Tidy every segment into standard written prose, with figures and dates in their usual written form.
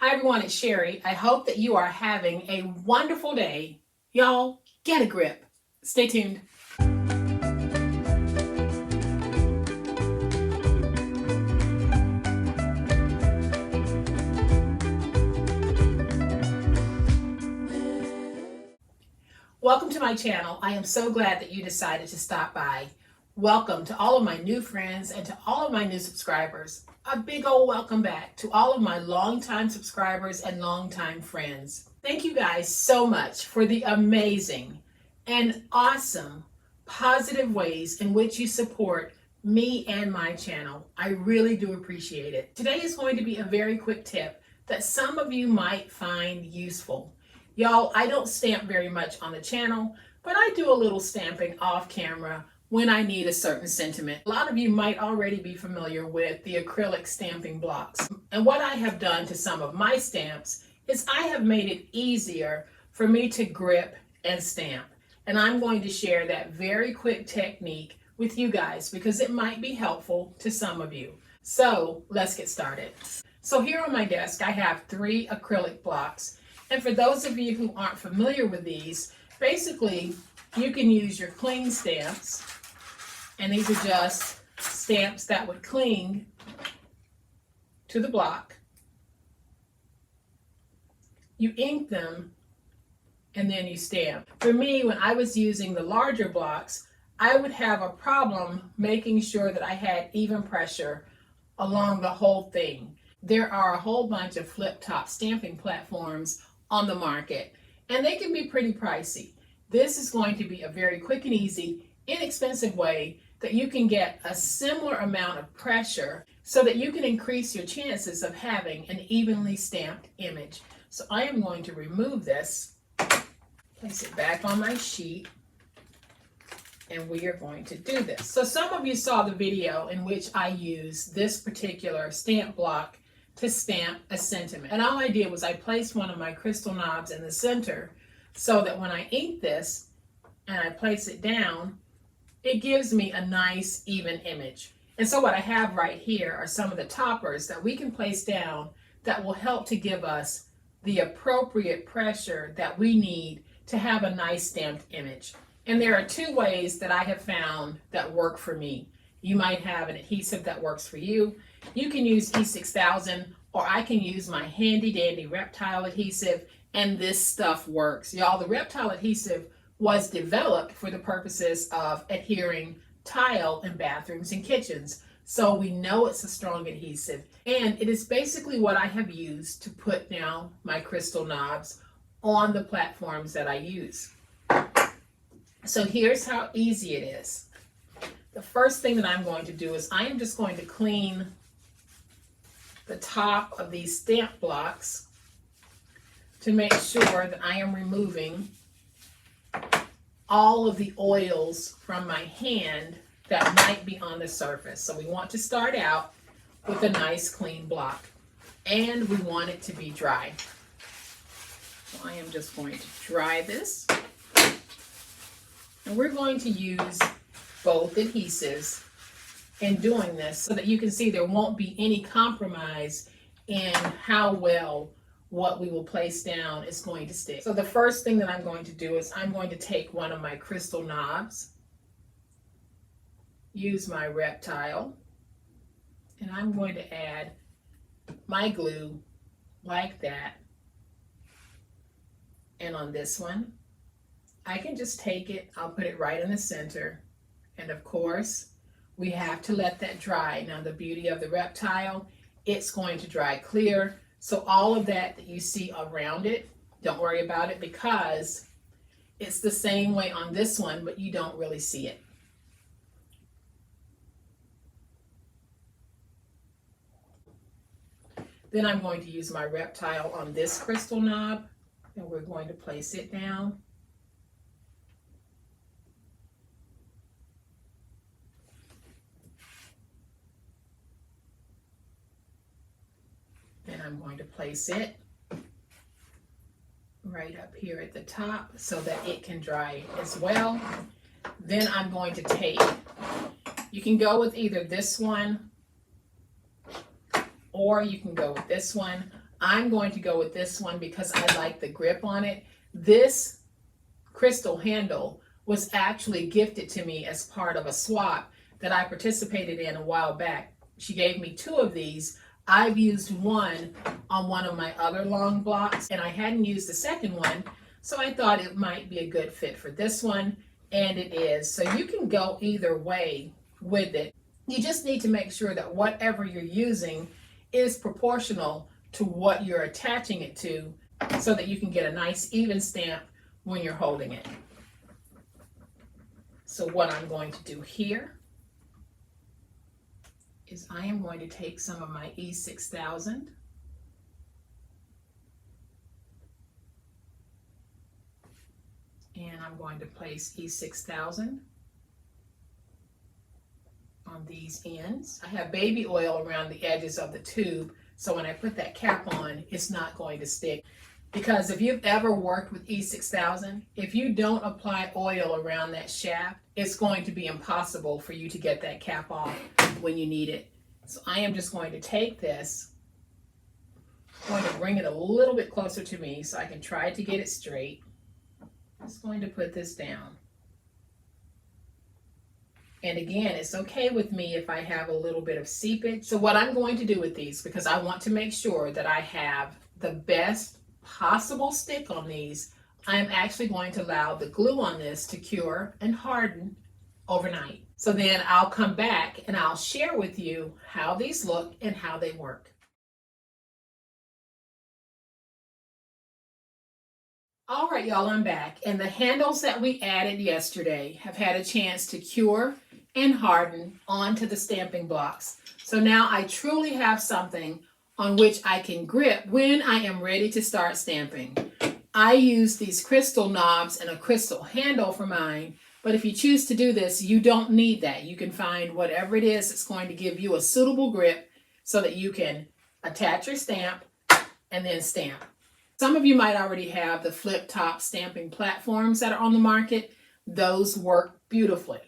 Hi everyone, it's Sherry. I hope that you are having a wonderful day. Y'all, get a grip. Stay tuned. Welcome to my channel. I am so glad that you decided to stop by. Welcome to all of my new friends and to all of my new subscribers. A big old welcome back to all of my longtime subscribers and longtime friends. Thank you guys so much for the amazing and awesome positive ways in which you support me and my channel. I really do appreciate it. Today is going to be a very quick tip that some of you might find useful. Y'all, I don't stamp very much on the channel, but I do a little stamping off camera when I need a certain sentiment. A lot of you might already be familiar with the acrylic stamping blocks. And what I have done to some of my stamps is I have made it easier for me to grip and stamp. And I'm going to share that very quick technique with you guys because it might be helpful to some of you. So let's get started. So here on my desk, I have 3 acrylic blocks. And for those of you who aren't familiar with these, basically you can use your cling stamps, and these are just stamps that would cling to the block. You ink them and then you stamp. For me, when I was using the larger blocks, I would have a problem making sure that I had even pressure along the whole thing. There are a whole bunch of flip-top stamping platforms on the market, and they can be pretty pricey. This is going to be a very quick and easy, inexpensive way that you can get a similar amount of pressure so that you can increase your chances of having an evenly stamped image. So I am going to remove this, place it back on my sheet, and we are going to do this. So some of you saw the video in which I used this particular stamp block to stamp a sentiment. And all I did was I placed one of my crystal knobs in the center so that when I ink this and I place it down, it gives me a nice even image. And so what I have right here are some of the toppers that we can place down that will help to give us the appropriate pressure that we need to have a nice stamped image. And there are 2 ways that I have found that work for me. You might have an adhesive that works for you. You can use E6000, or I can use my handy dandy Reptile adhesive, and this stuff works. Y'all, the Reptile adhesive was developed for the purposes of adhering tile in bathrooms and kitchens. So we know it's a strong adhesive, and it is basically what I have used to put down my crystal knobs on the platforms that I use. So here's how easy it is. The first thing that I'm going to do is I am just going to clean the top of these stamp blocks to make sure that I am removing all of the oils from my hand that might be on the surface. So we want to start out with a nice clean block, and we want it to be dry. So I am just going to dry this, and we're going to use both adhesives in doing this so that you can see there won't be any compromise in how well what we will place down is going to stick. So the first thing that I'm going to do is I'm going to take one of my crystal knobs, use my Reptile, and I'm going to add my glue like that. And on this one, I can just take it, I'll put it right in the center. And of course, we have to let that dry. Now the beauty of the Reptile, it's going to dry clear. So all of that you see around it, don't worry about it because it's the same way on this one, but you don't really see it. Then I'm going to use my Reptile on this crystal knob, and we're going to place it down. Then I'm going to place it right up here at the top so that it can dry as well. Then I'm going to take, you can go with either this one or you can go with this one. I'm going to go with this one because I like the grip on it. This crystal handle was actually gifted to me as part of a swap that I participated in a while back. She gave me 2 of these. I've used one on one of my other long blocks, and I hadn't used the second one, so I thought it might be a good fit for this one, and it is. So you can go either way with it. You just need to make sure that whatever you're using is proportional to what you're attaching it to so that you can get a nice even stamp when you're holding it. So what I'm going to do here is I am going to take some of my E6000 and I'm going to place E6000 on these ends. I have baby oil around the edges of the tube, so when I put that cap on, it's not going to stick. Because if you've ever worked with E6000, if you don't apply oil around that shaft, it's going to be impossible for you to get that cap off when you need it. So I am just going to take this, I'm going to bring it a little bit closer to me so I can try to get it straight. I'm just going to put this down. And again, it's okay with me if I have a little bit of seepage. So what I'm going to do with these, because I want to make sure that I have the best possible stick on these, I'm actually going to allow the glue on this to cure and harden overnight. So then I'll come back and I'll share with you how these look and how they work. All right, y'all, I'm back. And the handles that we added yesterday have had a chance to cure and harden onto the stamping blocks. So now I truly have something on which I can grip when I am ready to start stamping. I use these crystal knobs and a crystal handle for mine, but if you choose to do this, you don't need that. You can find whatever it is that's going to give you a suitable grip so that you can attach your stamp and then stamp. Some of you might already have the flip top stamping platforms that are on the market. Those work beautifully.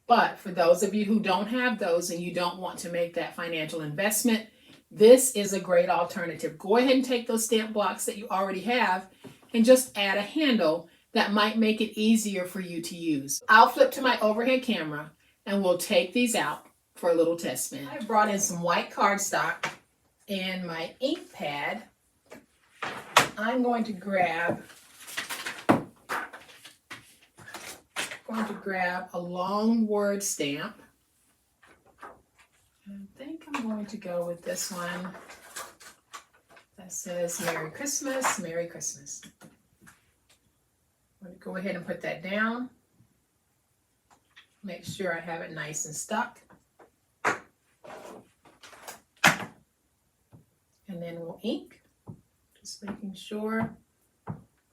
But for those of you who don't have those and you don't want to make that financial investment, this is a great alternative. Go ahead and take those stamp blocks that you already have and just add a handle that might make it easier for you to use. I'll flip to my overhead camera and we'll take these out for a little test spin. I brought in some white cardstock and my ink pad. I'm going to grab a long word stamp. I think I'm going to go with this one that says Merry Christmas, Merry Christmas. I'm going to go ahead and put that down. Make sure I have it nice and stuck. And then we'll ink. Just making sure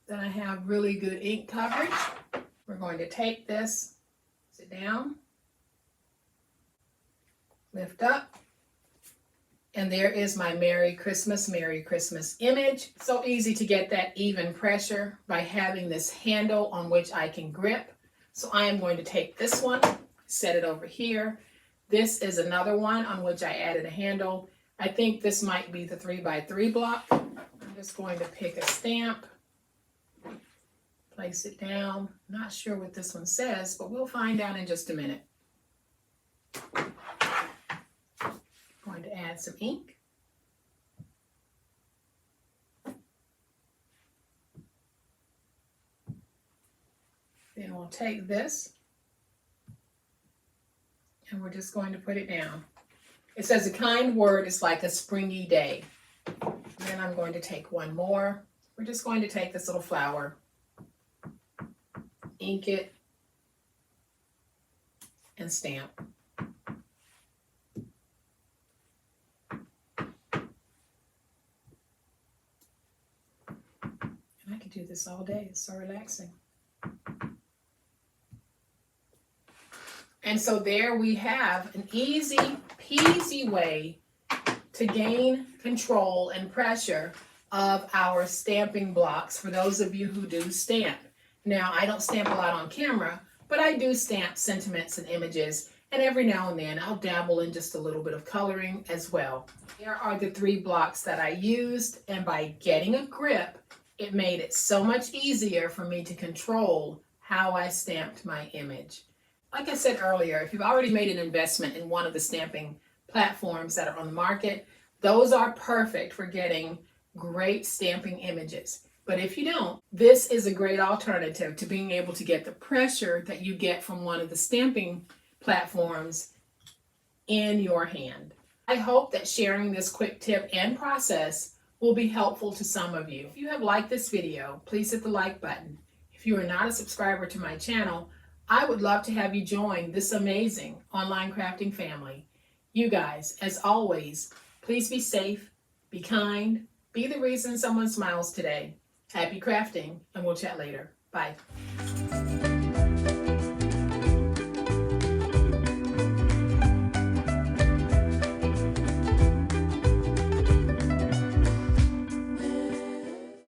that I have really good ink coverage. We're going to take this, sit down, lift up, and there is my Merry Christmas image. So easy to get that even pressure by having this handle on which I can grip. So I am going to take this one, set it over here. This is another one on which I added a handle. I think this might be the 3x3 block. I'm just going to pick a stamp, place it down. Not sure what this one says, but we'll find out in just a minute. Going to add some ink. Then we'll take this and we're just going to put it down. It says a kind word is like a springy day. Then I'm going to take one more. We're just going to take this little flower, ink it, and stamp. And I could do this all day. It's so relaxing. And so there we have an easy peasy way to gain control and pressure of our stamping blocks for those of you who do stamp. Now, I don't stamp a lot on camera, but I do stamp sentiments and images, And every now and then I'll dabble in just a little bit of coloring as well. There are the 3 blocks that I used, and by getting a grip, it made it so much easier for me to control how I stamped my image. Like I said earlier, if you've already made an investment in one of the stamping platforms that are on the market, those are perfect for getting great stamping images. But if you don't, this is a great alternative to being able to get the pressure that you get from one of the stamping platforms in your hand. I hope that sharing this quick tip and process will be helpful to some of you. If you have liked this video, please hit the like button. If you are not a subscriber to my channel, I would love to have you join this amazing online crafting family. You guys, as always, please be safe, be kind, be the reason someone smiles today. Happy crafting, and we'll chat later. Bye.